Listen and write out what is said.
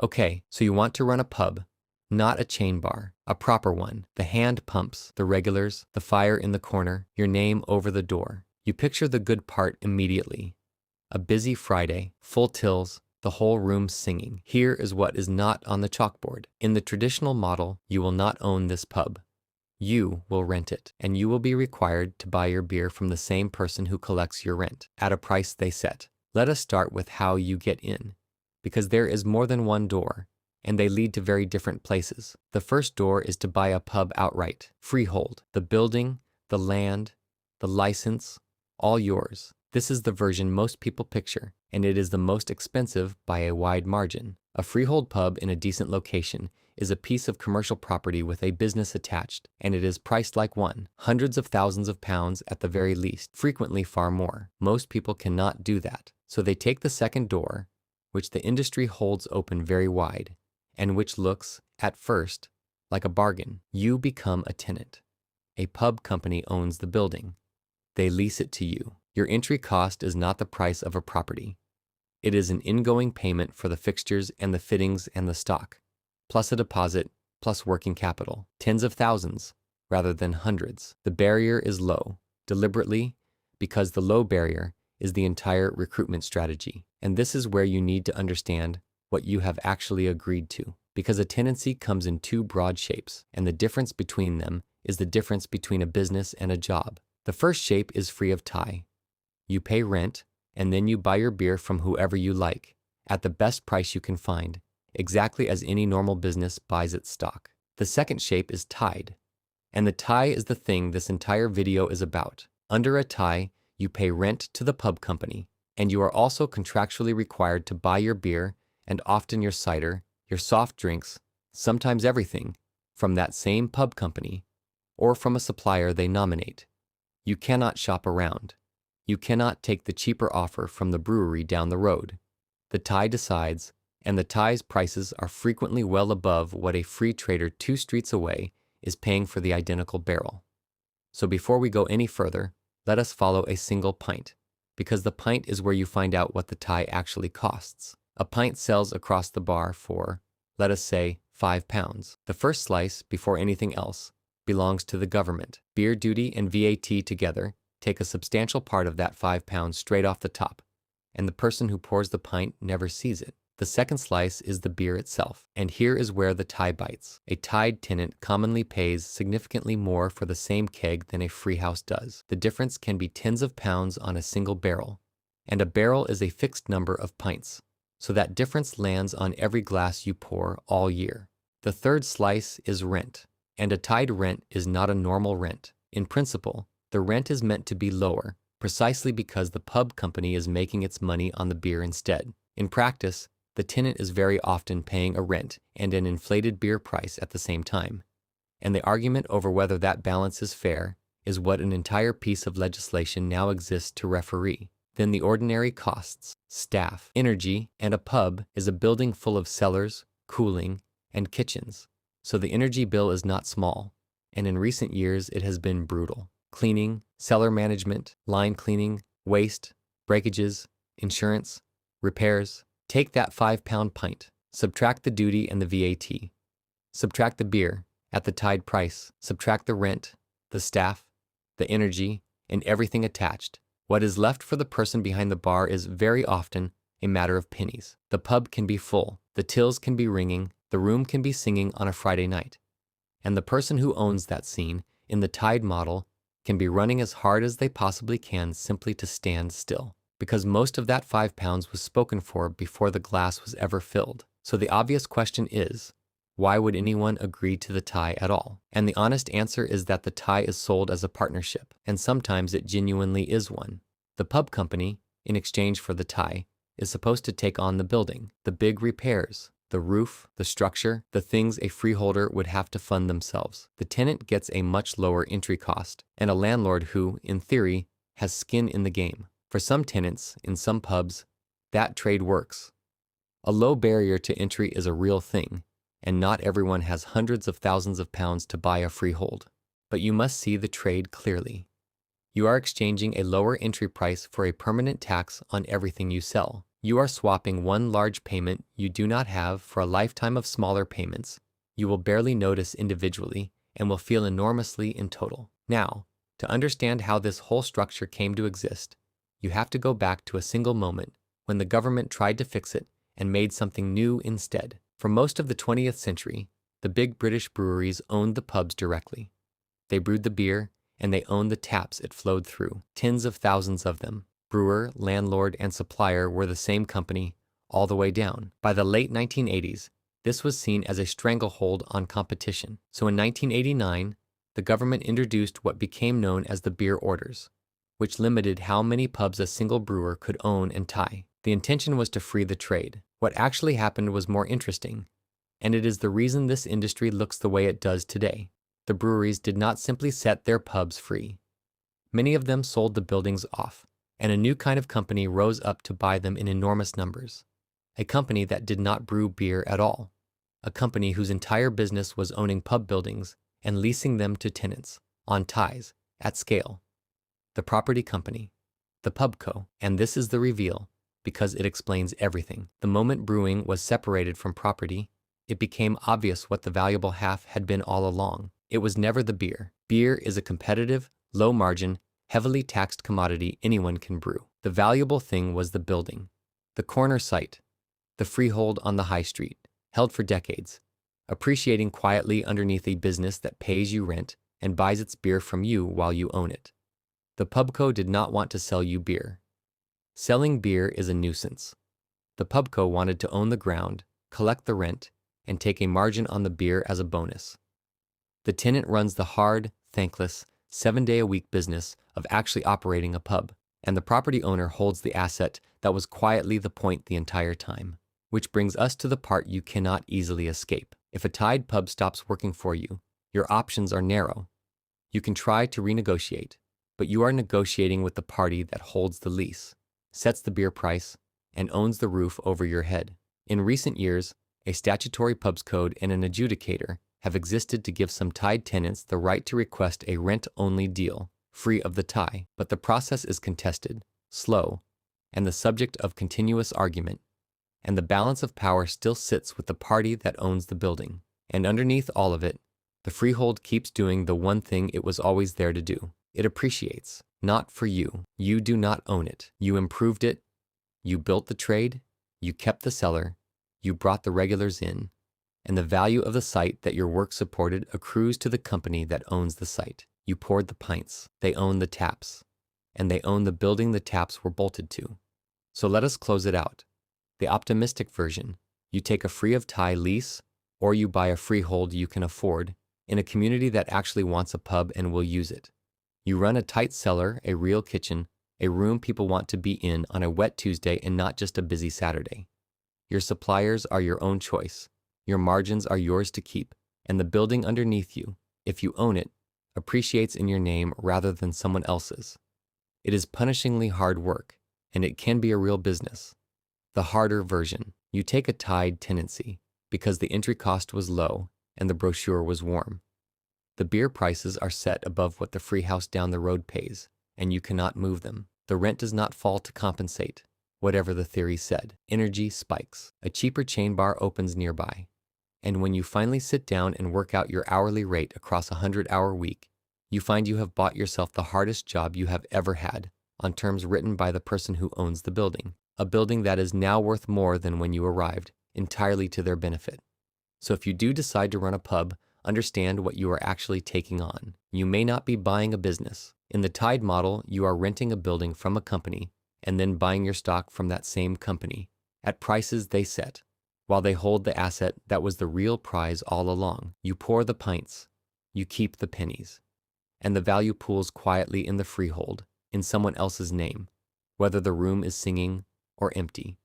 Okay, so you want to run a pub, not a chain bar, a proper one. The hand pumps, the regulars, the fire in the corner, your name over the door. You picture the good part immediately. A busy Friday, full tills, the whole room singing. Here is what is not on the chalkboard. In the traditional model, you will not own this pub. You will rent it, and you will be required to buy your beer from the same person who collects your rent, at a price they set. Let us start with how you get in, because there is more than one door, and they lead to very different places. The first door is to buy a pub outright, freehold, the building, the land, the license, all yours. This is the version most people picture, and it is the most expensive by a wide margin. A freehold pub in a decent location is a piece of commercial property with a business attached, and it is priced like one, hundreds of thousands of pounds at the very least, frequently far more. Most people cannot do that, so they take the second door, which the industry holds open very wide, and which looks, at first, like a bargain. You become a tenant. A pub company owns the building. They lease it to you. Your entry cost is not the price of a property. It is an ingoing payment for the fixtures and the fittings and the stock, plus a deposit, plus working capital, tens of thousands, rather than hundreds. The barrier is low, deliberately, because the low barrier is the entire recruitment strategy. And this is where you need to understand what you have actually agreed to, because a tenancy comes in two broad shapes, and the difference between them is the difference between a business and a job. The first shape is free of tie. You pay rent, and then you buy your beer from whoever you like, at the best price you can find, exactly as any normal business buys its stock. The second shape is tied, and the tie is the thing this entire video is about. Under a tie, you pay rent to the pub company, and you are also contractually required to buy your beer and often your cider, your soft drinks, sometimes everything, from that same pub company, or from a supplier they nominate. You cannot shop around. You cannot take the cheaper offer from the brewery down the road. The tie decides, and the tie's prices are frequently well above what a free trader 2 streets away is paying for the identical barrel. So before we go any further, let us follow a single pint, because the pint is where you find out what the tie actually costs. A pint sells across the bar for, let us say, £5. The first slice, before anything else, belongs to the government. Beer duty and VAT together take a substantial part of that £5 straight off the top, and the person who pours the pint never sees it. The second slice is the beer itself, and here is where the tie bites. A tied tenant commonly pays significantly more for the same keg than a free house does. The difference can be tens of pounds on a single barrel, and a barrel is a fixed number of pints, so that difference lands on every glass you pour all year. The third slice is rent, and a tied rent is not a normal rent. In principle, the rent is meant to be lower, precisely because the pub company is making its money on the beer instead. In practice, the tenant is very often paying a rent and an inflated beer price at the same time. And the argument over whether that balance is fair is what an entire piece of legislation now exists to referee. Then the ordinary costs, staff, energy, and a pub is a building full of cellars, cooling, and kitchens. So the energy bill is not small, and in recent years it has been brutal. Cleaning, cellar management, line cleaning, waste, breakages, insurance, repairs. Take that £5 pint, subtract the duty and the VAT, subtract the beer at the tied price, subtract the rent, the staff, the energy, and everything attached. What is left for the person behind the bar is very often a matter of pennies. The pub can be full, the tills can be ringing, the room can be singing on a Friday night, and the person who owns that scene in the tied model can be running as hard as they possibly can simply to stand still, because most of that £5 was spoken for before the glass was ever filled. So the obvious question is, why would anyone agree to the tie at all? And the honest answer is that the tie is sold as a partnership, and sometimes it genuinely is one. The pub company, in exchange for the tie, is supposed to take on the building, the big repairs, the roof, the structure, the things a freeholder would have to fund themselves. The tenant gets a much lower entry cost, and a landlord who, in theory, has skin in the game. For some tenants, in some pubs, that trade works. A low barrier to entry is a real thing, and not everyone has hundreds of thousands of pounds to buy a freehold. But you must see the trade clearly. You are exchanging a lower entry price for a permanent tax on everything you sell. You are swapping one large payment you do not have for a lifetime of smaller payments you will barely notice individually and will feel enormously in total. Now, to understand how this whole structure came to exist, you have to go back to a single moment when the government tried to fix it and made something new instead. For most of the 20th century, the big British breweries owned the pubs directly. They brewed the beer, and they owned the taps it flowed through, tens of thousands of them. Brewer, landlord, and supplier were the same company, all the way down. By the late 1980s, this was seen as a stranglehold on competition. So in 1989, the government introduced what became known as the beer orders, which limited how many pubs a single brewer could own and tie. The intention was to free the trade. What actually happened was more interesting, and it is the reason this industry looks the way it does today. The breweries did not simply set their pubs free. Many of them sold the buildings off, and a new kind of company rose up to buy them in enormous numbers. A company that did not brew beer at all. A company whose entire business was owning pub buildings and leasing them to tenants, on ties, at scale. The property company, the pubco, and this is the reveal, because it explains everything. The moment brewing was separated from property, it became obvious what the valuable half had been all along. It was never the beer. Beer is a competitive, low-margin, heavily taxed commodity anyone can brew. The valuable thing was the building, the corner site, the freehold on the high street, held for decades, appreciating quietly underneath a business that pays you rent and buys its beer from you while you own it. The pubco did not want to sell you beer. Selling beer is a nuisance. The pubco wanted to own the ground, collect the rent, and take a margin on the beer as a bonus. The tenant runs the hard, thankless, 7-day-a-week business of actually operating a pub, and the property owner holds the asset that was quietly the point the entire time. Which brings us to the part you cannot easily escape. If a tied pub stops working for you, your options are narrow. You can try to renegotiate, but you are negotiating with the party that holds the lease, sets the beer price, and owns the roof over your head. In recent years, a statutory pubs code and an adjudicator have existed to give some tied tenants the right to request a rent-only deal, free of the tie, but the process is contested, slow, and the subject of continuous argument, and the balance of power still sits with the party that owns the building. And underneath all of it, the freehold keeps doing the one thing it was always there to do. It appreciates, not for you. You do not own it. You improved it. You built the trade. You kept the cellar. You brought the regulars in. And the value of the site that your work supported accrues to the company that owns the site. You poured the pints. They own the taps. And they own the building the taps were bolted to. So let us close it out. The optimistic version, you take a free of tie lease, or you buy a freehold you can afford in a community that actually wants a pub and will use it. You run a tight cellar, a real kitchen, a room people want to be in on a wet Tuesday and not just a busy Saturday. Your suppliers are your own choice. Your margins are yours to keep, and the building underneath you, if you own it, appreciates in your name rather than someone else's. It is punishingly hard work, and it can be a real business. The harder version, you take a tied tenancy because the entry cost was low and the brochure was warm. The beer prices are set above what the free house down the road pays, and you cannot move them. The rent does not fall to compensate, whatever the theory said. Energy spikes. A cheaper chain bar opens nearby. And when you finally sit down and work out your hourly rate across a 100-hour week, you find you have bought yourself the hardest job you have ever had, on terms written by the person who owns the building. A building that is now worth more than when you arrived, entirely to their benefit. So if you do decide to run a pub, understand what you are actually taking on. You may not be buying a business. In the tied model, you are renting a building from a company and then buying your stock from that same company at prices they set, while they hold the asset that was the real prize all along. You pour the pints, you keep the pennies, and the value pools quietly in the freehold, in someone else's name, whether the room is singing or empty.